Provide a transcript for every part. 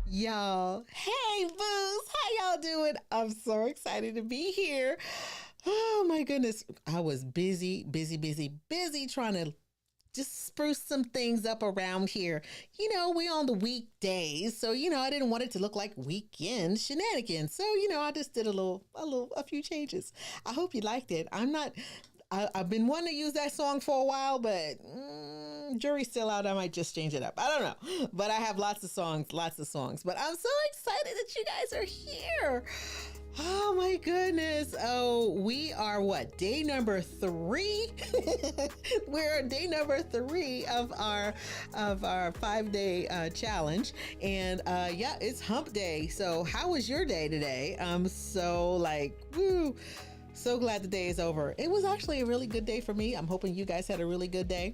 Y'all, hey booze, how y'all doing? I'm so excited to be here. Oh my goodness, I was busy trying to just spruce some things up around here. We on the weekdays, so I didn't want it to look like weekend shenanigans. So I just did a few changes. I hope you liked it. I've been wanting to use that song for a while, but jury's still out. I might just change it up. I don't know. But I have lots of songs. But I'm so excited that you guys are here. Oh my goodness. Oh, we are day number 3? We're day number 3 of our 5-day challenge. And yeah, it's hump day. So how was your day today? I'm so woo. So glad the day is over. It was actually a really good day for me. I'm hoping you guys had a really good day.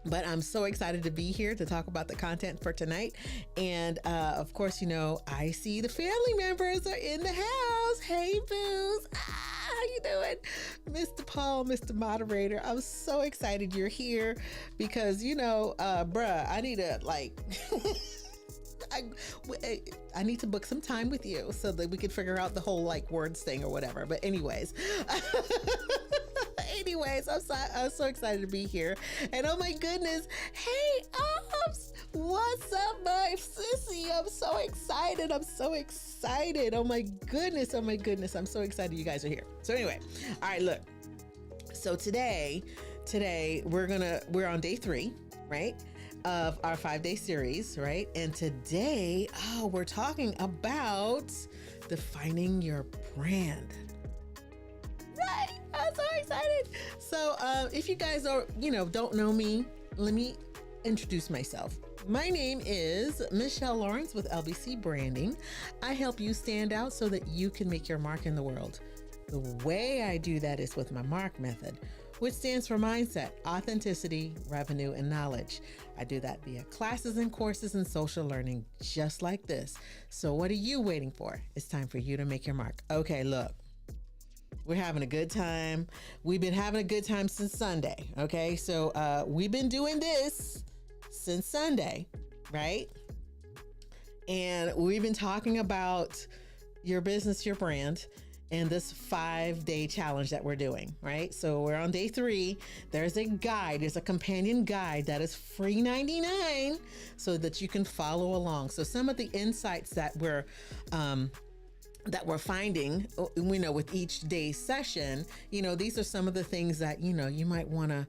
But I'm so excited to be here to talk about the content for tonight. And of course, I see the family members are in the house. Hey, Booze. How you doing? Mr. Paul, Mr. Moderator. I'm so excited you're here because, bruh, I need to I need to book some time with you so that we could figure out the whole words thing or whatever. But anyways, I'm so excited to be here. And oh my goodness, hey, Ops, what's up, my sissy? I'm so excited. Oh my goodness. I'm so excited you guys are here. So anyway, all right, look. So today we're on day 3, right? Of our 5-day series, right? And today, we're talking about defining your brand. Right? I'm so excited. So, if you guys don't know me, let me introduce myself. My name is Michelle Lawrence with LBC Branding. I help you stand out so that you can make your mark in the world. The way I do that is with my MARK method, which stands for mindset, authenticity, revenue, and knowledge. I do that via classes and courses and social learning, just like this. So what are you waiting for? It's time for you to make your mark. Okay, look, we're having a good time. We've been having a good time since Sunday. Okay, so we've been doing this since Sunday, right? And we've been talking about your business, your brand. in this 5-day challenge that we're doing, right? So we're on day 3. There's a guide, there's a companion guide that is free 99 so that you can follow along. So some of the insights that we're finding, with each day's session, these are some of the things that, you might want to,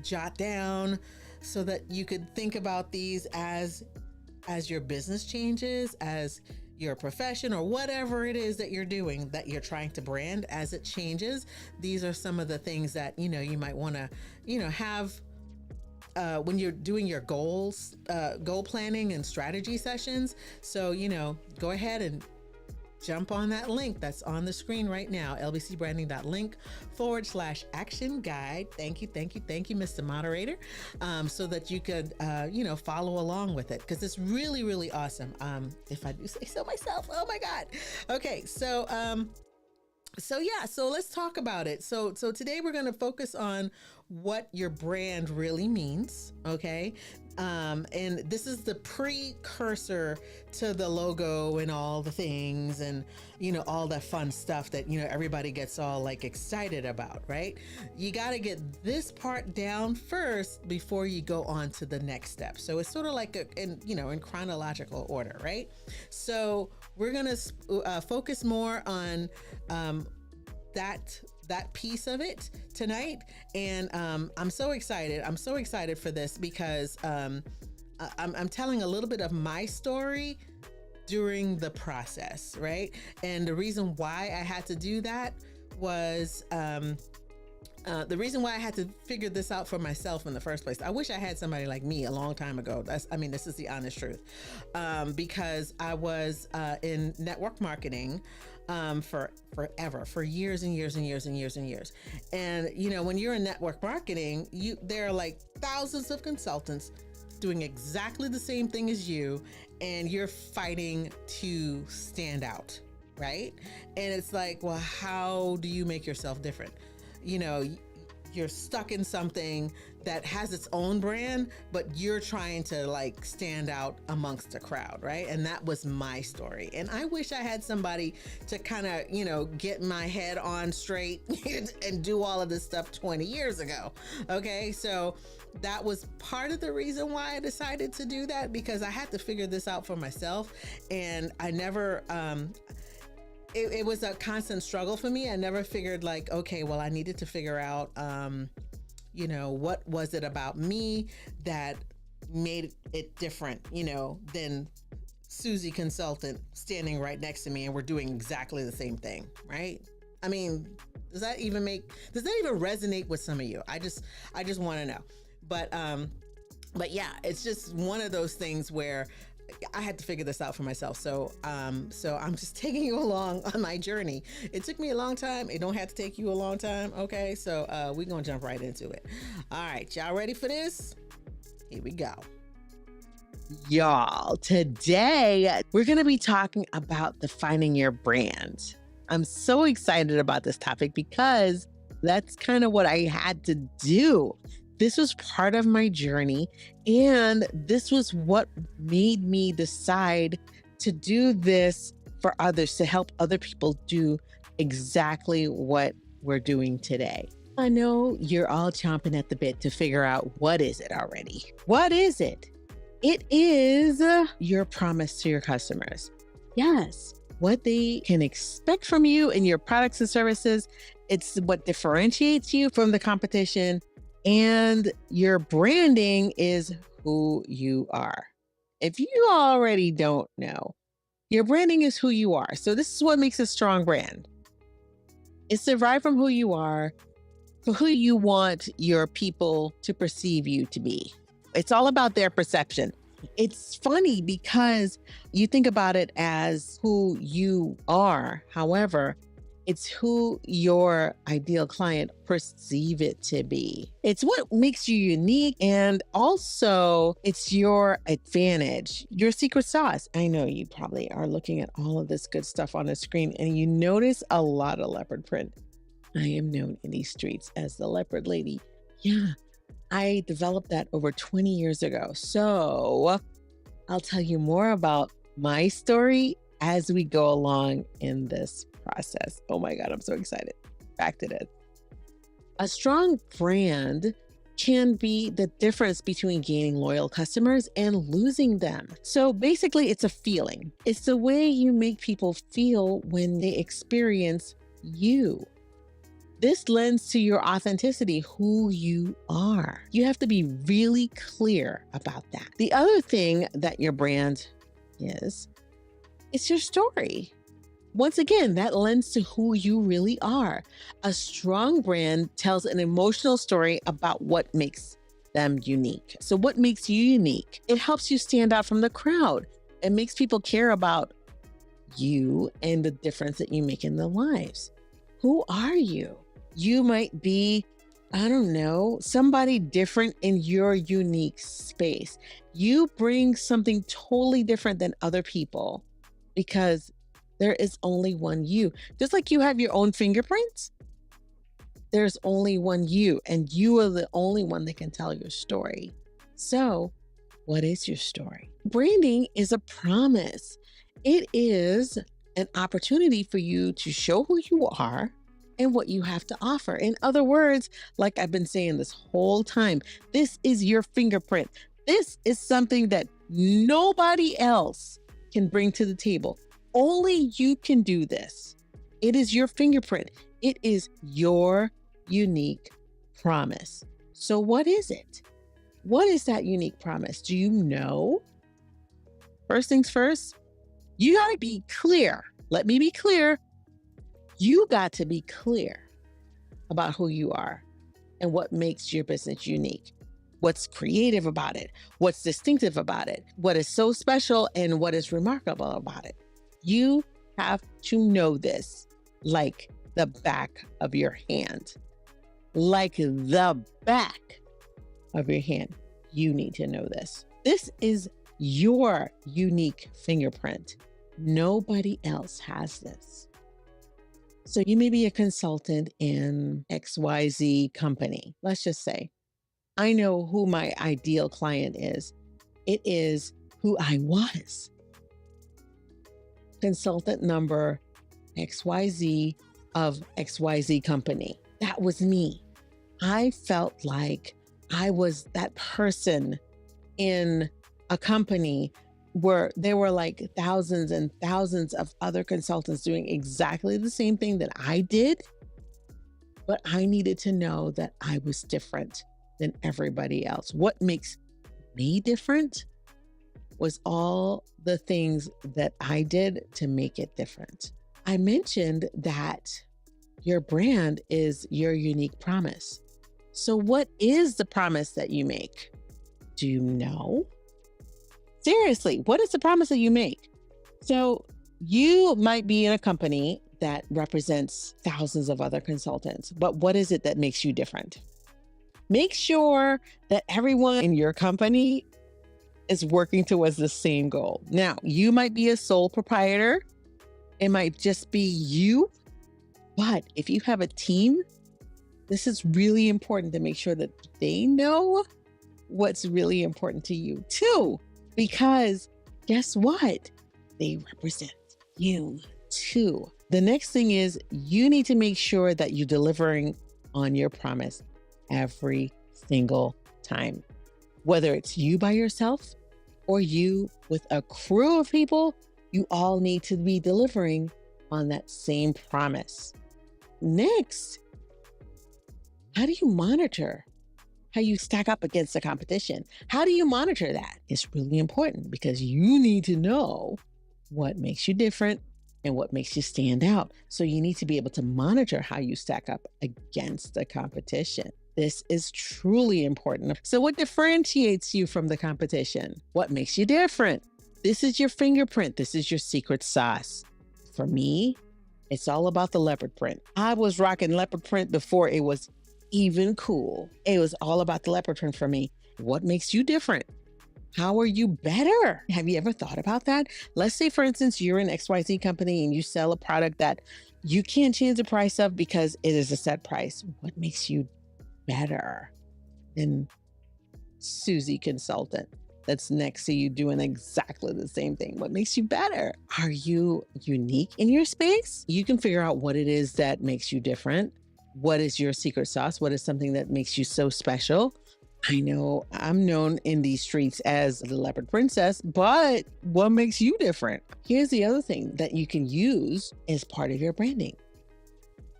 jot down so that you could think about these as your business changes, as your profession, or whatever it is that you're doing, that you're trying to brand, as it changes. These are some of the things that, you might want to, have when you're doing your goal planning and strategy sessions. So, go ahead and jump on that link that's on the screen right now, lbcbranding.link/action guide. Thank you, Mr. Moderator, so that you could, follow along with it, because it's really, really awesome. If I do say so myself. Oh my God. Okay, so let's talk about it. So today we're going to focus on what your brand really means. Okay. And this is the precursor to the logo and all the things and, all that fun stuff that, everybody gets all like excited about, right? You got to get this part down first before you go on to the next step. So it's sort of like in chronological order, right? So we're going to focus more on, that piece of it tonight. And I'm so excited. I'm so excited for this because I'm telling a little bit of my story during the process, right? And the reason why I had to do that was the reason why I had to figure this out for myself in the first place. I wish I had somebody like me a long time ago. This is the honest truth. Because I was in network marketing forever, for years and years and years and years and years. And, when you're in network marketing, there are like thousands of consultants doing exactly the same thing as you, and you're fighting to stand out, right? And it's like, well, how do you make yourself different? You're stuck in something that has its own brand, but you're trying to like stand out amongst the crowd, right? And that was my story. And I wish I had somebody to kind of, get my head on straight and do all of this stuff 20 years ago. Okay. So that was part of the reason why I decided to do that, because I had to figure this out for myself. And I never, it was a constant struggle for me. I never figured like, okay, well, I needed to figure out, what was it about me that made it different, than Susie consultant standing right next to me and we're doing exactly the same thing, right? I mean, does that even resonate with some of you? I just want to know. But yeah, it's just one of those things where I had to figure this out for myself. So I'm just taking you along on my journey. It took me a long time. It don't have to take you a long time. Okay. So we're going to jump right into it. All right. Y'all ready for this? Here we go. Y'all, today we're going to be talking about defining your brand. I'm so excited about this topic because that's kind of what I had to do. This was part of my journey, and this was what made me decide to do this for others, to help other people do exactly what we're doing today. I know you're all chomping at the bit to figure out, what is it already? What is it? It is your promise to your customers. Yes, what they can expect from you and your products and services. It's what differentiates you from the competition. And your branding is who you are. If you already don't know, your branding is who you are. So this is what makes a strong brand. It's derived from who you are, for who you want your people to perceive you to be. It's all about their perception. It's funny because you think about it as who you are. However, it's who your ideal client perceive it to be. It's what makes you unique. And also it's your advantage, your secret sauce. I know you probably are looking at all of this good stuff on the screen and you notice a lot of leopard print. I am known in these streets as the leopard lady. Yeah, I developed that over 20 years ago. So I'll tell you more about my story as we go along in this process. Oh my God, I'm so excited. Back to this. A strong brand can be the difference between gaining loyal customers and losing them. So basically, it's a feeling. It's the way you make people feel when they experience you. This lends to your authenticity, who you are. You have to be really clear about that. The other thing that your brand is, it's your story. Once again, that lends to who you really are. A strong brand tells an emotional story about what makes them unique. So what makes you unique? It helps you stand out from the crowd. It makes people care about you and the difference that you make in their lives. Who are you? You might be, I don't know, somebody different in your unique space. You bring something totally different than other people because there is only one you. Just like you have your own fingerprints, there's only one you, and you are the only one that can tell your story. So, what is your story? Branding is a promise. It is an opportunity for you to show who you are and what you have to offer. In other words, like I've been saying this whole time, this is your fingerprint. This is something that nobody else can bring to the table. Only you can do this. It is your fingerprint. It is your unique promise. So what is it? What is that unique promise? Do you know? First things first, you got to be clear. Let me be clear. You got to be clear about who you are and what makes your business unique. What's creative about it? What's distinctive about it? What is so special and what is remarkable about it? You have to know this like the back of your hand. Like the back of your hand. You need to know this. This is your unique fingerprint. Nobody else has this. So you may be a consultant in XYZ company. Let's just say, I know who my ideal client is. It is who I was. Consultant number XYZ of XYZ company. That was me. I felt like I was that person in a company where there were like thousands and thousands of other consultants doing exactly the same thing that I did. But I needed to know that I was different than everybody else. What makes me different was all the things that I did to make it different. I mentioned that your brand is your unique promise. So what is the promise that you make? Do you know? Seriously, what is the promise that you make? So you might be in a company that represents thousands of other consultants, but what is it that makes you different? Make sure that everyone in your company is working towards the same goal. Now, you might be a sole proprietor. It might just be you. But if you have a team, this is really important to make sure that they know what's really important to you too. Because guess what? They represent you too. The next thing is you need to make sure that you're delivering on your promise every single time. Whether it's you by yourself or you with a crew of people, you all need to be delivering on that same promise. Next, how do you monitor how you stack up against the competition? How do you monitor that? It's really important because you need to know what makes you different and what makes you stand out. So you need to be able to monitor how you stack up against the competition. This is truly important. So what differentiates you from the competition? What makes you different? This is your fingerprint. This is your secret sauce. For me, it's all about the leopard print. I was rocking leopard print before it was even cool. It was all about the leopard print for me. What makes you different? How are you better? Have you ever thought about that? Let's say, for instance, you're an XYZ company and you sell a product that you can't change the price of because it is a set price. What makes you better than Susie Consultant? that's next to you doing exactly the same thing? What makes you better? Are you unique in your space? You can figure out what it is that makes you different. What is your secret sauce? What is something that makes you so special? I know I'm known in these streets as the leopard princess, but what makes you different? Here's the other thing that you can use as part of your branding.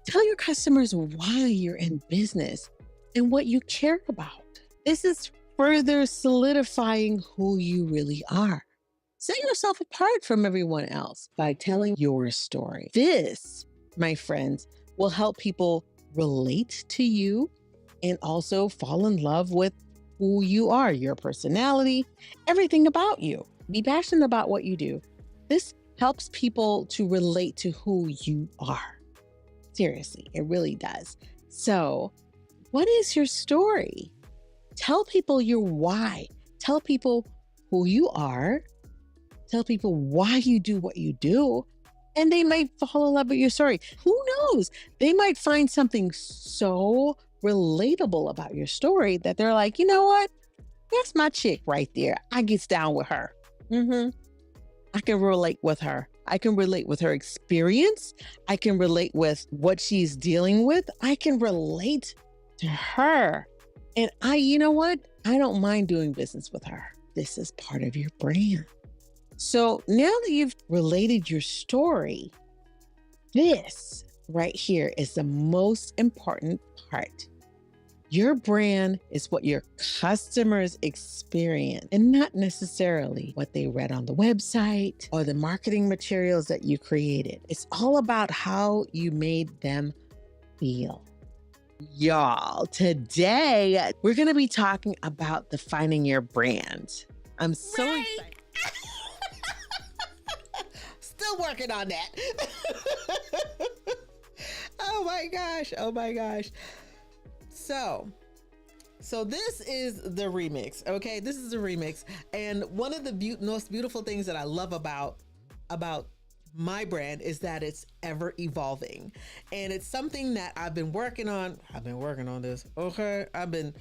Tell your customers why you're in business and what you care about. This is further solidifying who you really are. Set yourself apart from everyone else by telling your story. This, my friends, will help people relate to you and also fall in love with who you are, your personality, everything about you. Be passionate about what you do. This helps people to relate to who you are. Seriously, it really does. So, what is your story? Tell people your why. Tell people who you are. Tell people why you do what you do. And they might fall in love with your story. Who knows? They might find something so relatable about your story that they're like, you know what? That's my chick right there. I gets down with her. I can relate with her. I can relate with her experience. I can relate with what she's dealing with. I can relate to her. And you know what? I don't mind doing business with her. This is part of your brand. So now that you've related your story, this right here is the most important part. Your brand is what your customers experience and not necessarily what they read on the website or the marketing materials that you created. It's all about how you made them feel. Y'all, today we're going to be talking about defining your brand. I'm so excited. Still working on that. Oh my gosh. Oh my gosh. So this is the remix. Okay. This is the remix. And one of the most beautiful things that I love about my brand is that it's ever evolving, and it's something that I've been working on. I've been working on this. Okay. I've been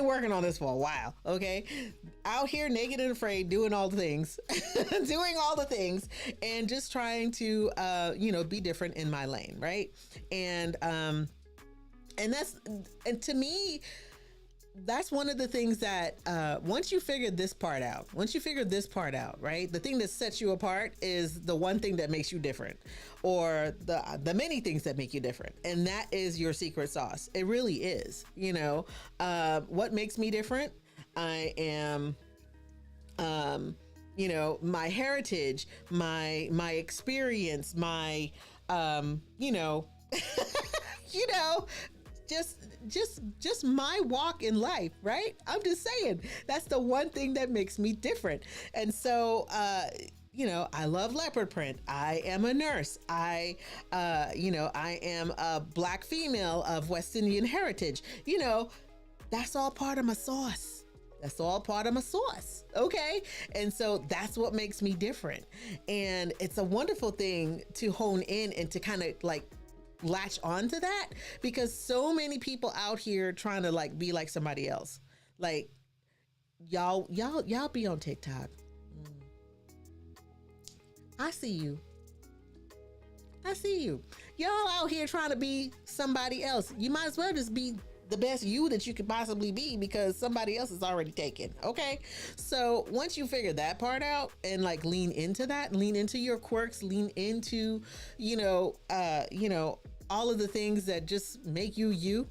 working on this for a while. Okay. Out here naked and afraid, doing all the things, and just trying to, be different in my lane. Right. And to me, that's one of the things that once you figure this part out, right? The thing that sets you apart is the one thing that makes you different, or the many things that make you different. And that is your secret sauce. It really is. What makes me different? I am, my heritage, my experience, my, just my walk in life, right? I'm just saying that's the one thing that makes me different. And so, I love leopard print. I am a nurse. I am a Black female of West Indian heritage. That's all part of my sauce. Okay. And so that's what makes me different. And it's a wonderful thing to hone in and to kind of like latch onto that, because so many people out here trying to like be like somebody else. Like y'all be on TikTok. I see you. Y'all out here trying to be somebody else. You might as well just be the best you that you could possibly be, because somebody else is already taken. Okay. So once you figure that part out and like lean into your quirks, lean into, all of the things that just make you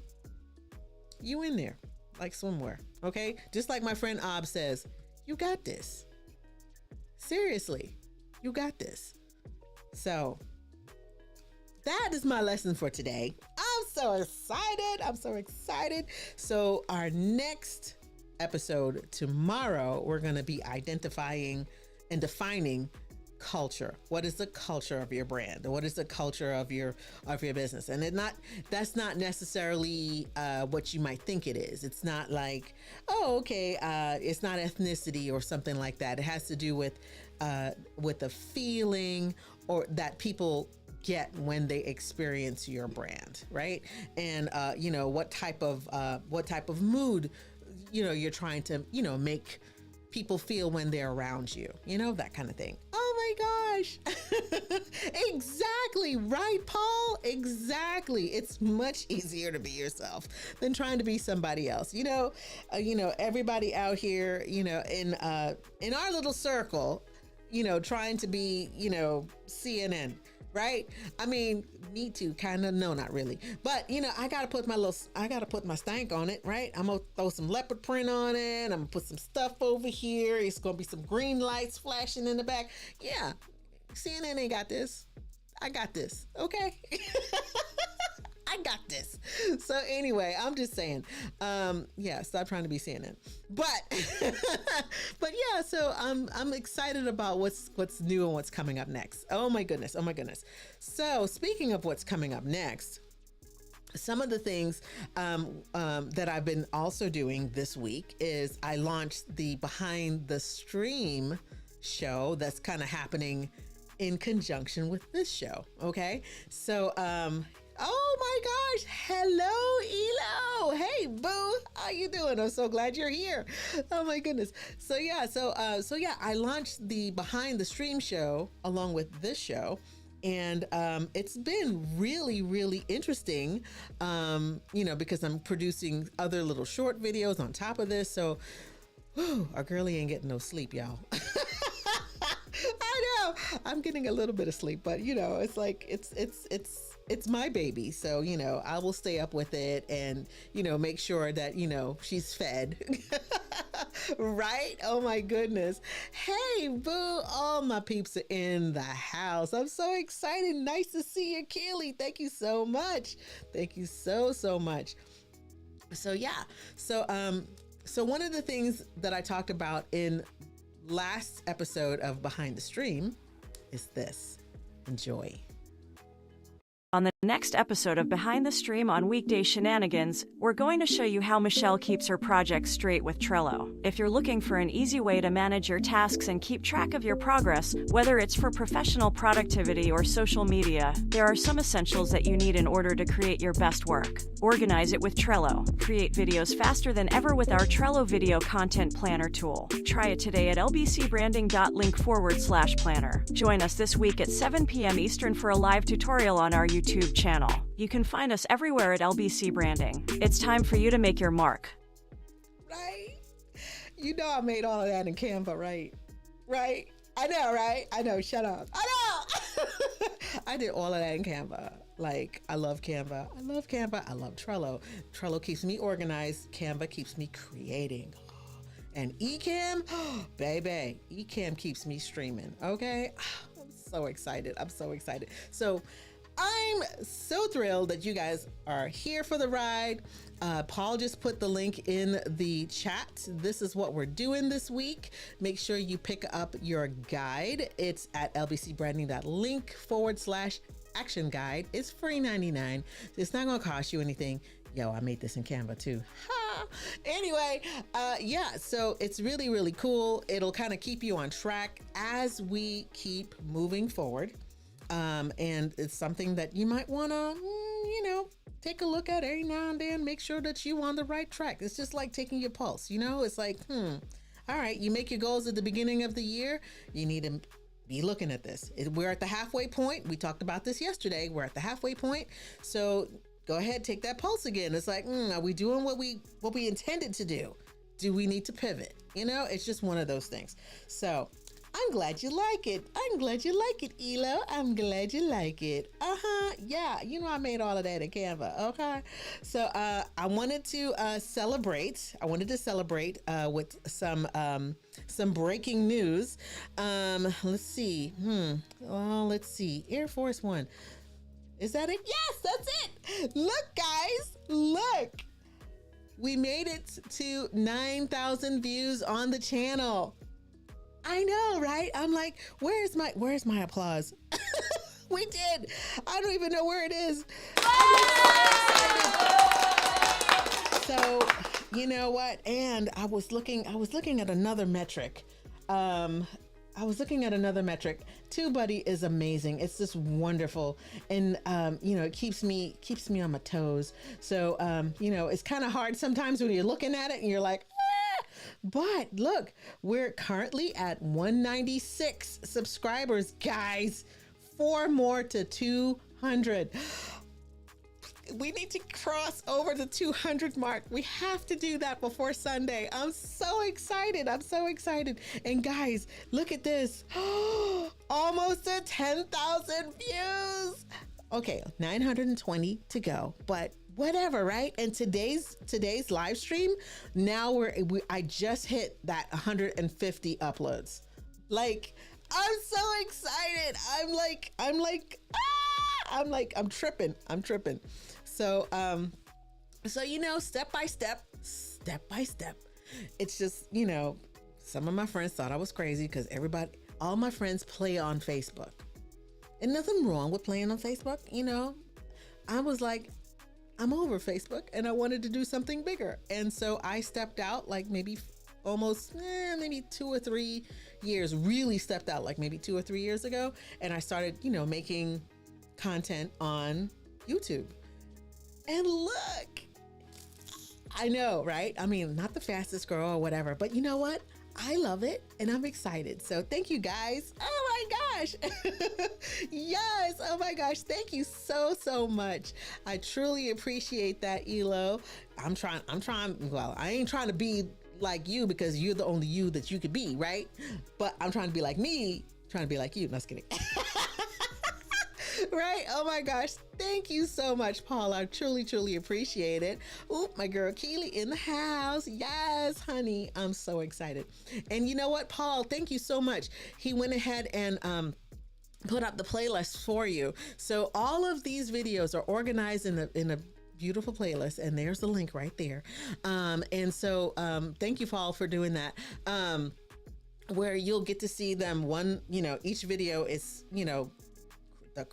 in there like swimwear. Okay. Just like my friend Ob says, you got this. Seriously, you got this. So that is my lesson for today. I'm so excited. So our next episode tomorrow, we're going to be identifying and defining culture. What is the culture of your brand? What is the culture of your business? And that's not necessarily what you might think it is. It's not like, it's not ethnicity or something like that. It has to do with the feeling or that people get when they experience your brand, right? And what type of mood you're trying to make people feel when they're around you, that kind of thing. Oh my gosh. Exactly. Right, Paul? Exactly. It's much easier to be yourself than trying to be somebody else. Everybody out here, in our little circle, trying to be, CNN, right? I mean, me too, kind of. No, not really. But, I got to put my stank on it, right? I'm going to throw some leopard print on it. I'm going to put some stuff over here. It's going to be some green lights flashing in the back. Yeah. CNN ain't got this. I got this. Okay. I got this. So anyway, I'm just saying, stop trying to be CNN. But, but yeah, so I'm excited about what's new and what's coming up next. Oh my goodness. So speaking of what's coming up next, some of the things that I've been also doing this week is I launched the Behind the Stream show that's kind of happening in conjunction with this show. Okay. So, oh my gosh. Hello, Elo. Hey, boo. How you doing? I'm so glad you're here. Oh my goodness. So yeah, I launched the Behind the Stream show along with this show. And it's been really, really interesting, because I'm producing other little short videos on top of this. So our girlie ain't getting no sleep, y'all. I know I'm getting a little bit of sleep, but it's like, it's my baby. So, I will stay up with it and, make sure that, she's fed. Right? Oh my goodness. Hey, boo. All my peeps are in the house. I'm so excited. Nice to see you, Keely. Thank you so much. Thank you so much. So yeah. So one of the things that I talked about in last episode of Behind the Stream is this. Enjoy. On the next episode of Behind the Stream on Weekday Shenanigans, we're going to show you how Michelle keeps her projects straight with Trello. If you're looking for an easy way to manage your tasks and keep track of your progress, whether it's for professional productivity or social media, there are some essentials that you need in order to create your best work. Organize it with Trello. Create videos faster than ever with our Trello Video Content Planner tool. Try it today at lbcbranding.link/planner. Join us this week at 7 p.m. Eastern for a live tutorial on our YouTube channel. You can find us everywhere at LBC Branding. It's time for you to make your mark. Right? I made all of that in Canva, right? Right? I know, right? I know, shut up. I know! I did all of that in Canva. Like, I love Canva. I love Trello. Trello keeps me organized. Canva keeps me creating. And Ecamm, baby, Ecamm keeps me streaming, okay? I'm so excited. So I'm so thrilled that you guys are here for the ride. Paul just put the link in the chat. This is what we're doing this week. Make sure you pick up your guide. It's at lbcbranding.link/action guide. It's free 99. It's not going to cost you anything. Yo, I made this in Canva too. Ha! Anyway, so it's really, really cool. It'll kind of keep you on track as we keep moving forward. And it's something that you might want to, take a look at every now and then, make sure that you're on the right track. It's just like taking your pulse, it's like, all right, you make your goals at the beginning of the year. You need to be looking at this. We're at the halfway point. We talked about this yesterday. We're at the halfway point. So go ahead, take that pulse again. It's like, are we doing what we intended to do? Do we need to pivot? It's just one of those things. So I'm glad you like it. I'm glad you like it, Elo. I'm glad you like it. Yeah, I made all of that in Canva. Okay. So I wanted to celebrate. With some breaking news. Let's see. Let's see. Air Force One. Is that it? Yes, that's it. Look, guys. Look. We made it to 9,000 views on the channel. I know, right? I'm like, where's my applause? We did. I don't even know where it is. So, you know what? And I was looking at another metric. TubeBuddy is amazing. It's just wonderful. And, it keeps me on my toes. So, it's kind of hard sometimes when you're looking at it and you're like, But look, we're currently at 196 subscribers, guys. 4 more to 200. We need to cross over the 200 mark. We have to do that before Sunday. I'm so excited. I'm so excited. And guys, look at this. Almost at 10,000 views. Okay, 920 to go, but whatever, right? And today's live stream, now I just hit that 150 uploads. Like, I'm so excited. I'm tripping. So, step by step. It's just, some of my friends thought I was crazy because all my friends play on Facebook. And nothing wrong with playing on Facebook, I was like, I'm over Facebook and I wanted to do something bigger. And so I stepped out like maybe 2 or 3 years, really stepped out like maybe 2 or 3 years ago. And I started, making content on YouTube. And look, I know, right? I mean, not the fastest girl or whatever, but you know what? I love it and I'm excited. So thank you guys. Oh my gosh. Yes. Oh my gosh. Thank you so much. I truly appreciate that, Elo. Well, I ain't trying to be like you because you're the only you that you could be, right? But I'm trying to be like me, trying to be like you. No, just kidding. Right? Oh my gosh. Thank you so much, Paul. I truly appreciate it. Oop, my girl Keely in the house. Yes, honey. I'm so excited. And you know what, Paul, thank you so much. He went ahead and put up the playlist for you. So all of these videos are organized in a beautiful playlist, and there's the link right there. And so thank you, Paul, for doing that. Where you'll get to see them each video is,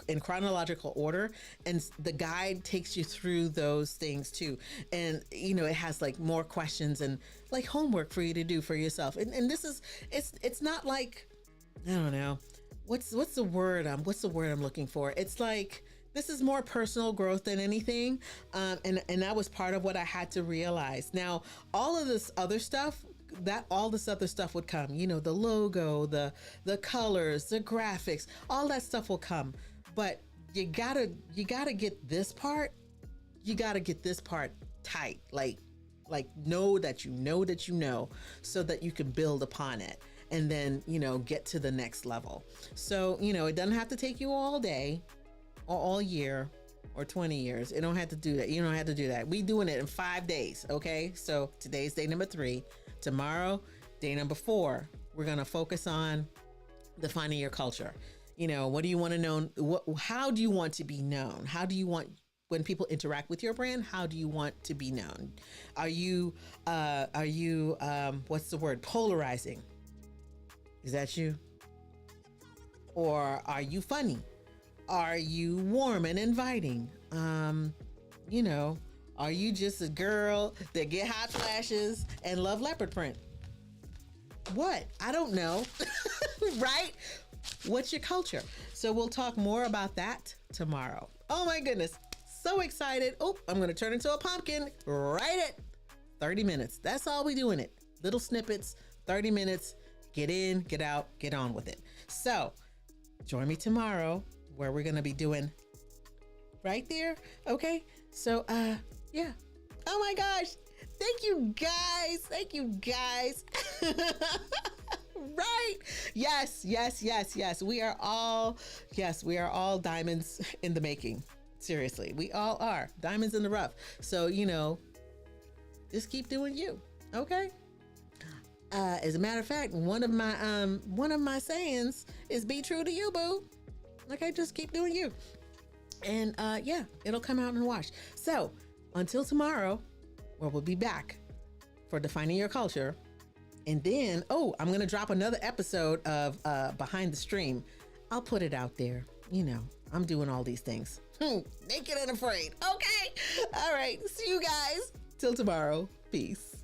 in chronological order, and the guide takes you through those things too. And it has like more questions and like homework for you to do for yourself. And this is it's not like, I don't know, what's the word I'm looking for. It's like, this is more personal growth than anything. And that was part of what I had to realize. Now, all this other stuff would come, the logo, the colors, the graphics, all that stuff will come. But you gotta get this part, tight, like know that you know, so that you can build upon it and then, get to the next level. So, it doesn't have to take you all day or all year or 20 years. It don't have to do that. You don't have to do that. We doing it in 5 days. Okay. So today's day number 3, tomorrow, day number 4, we're going to focus on defining your culture. What do you want to know? How do you want to be known? How do you want, when people interact with your brand, how do you want to be known? Are you what's the word? Polarizing? Is that you? Or are you funny? Are you warm and inviting? Are you just a girl that get hot flashes and love leopard print? What? I don't know. Right? What's your culture? So we'll talk more about that tomorrow. Oh my goodness. So excited. Oh, I'm going to turn into a pumpkin right at 30 minutes. That's all we do in it. Little snippets, 30 minutes, get in, get out, get on with it. So join me tomorrow where we're going to be doing right there. Okay. So, yeah. Oh my gosh. Thank you guys. Right. Yes. We are all diamonds in the making. Seriously. We all are diamonds in the rough. So, just keep doing you. Okay. As a matter of fact, one of my sayings is be true to you, boo. Okay. Just keep doing you. And, it'll come out in the wash. So until tomorrow, where we'll be back for defining your culture. And then, I'm going to drop another episode of Behind the Stream. I'll put it out there. I'm doing all these things. Naked and afraid. Okay. All right. See you guys. Till tomorrow. Peace.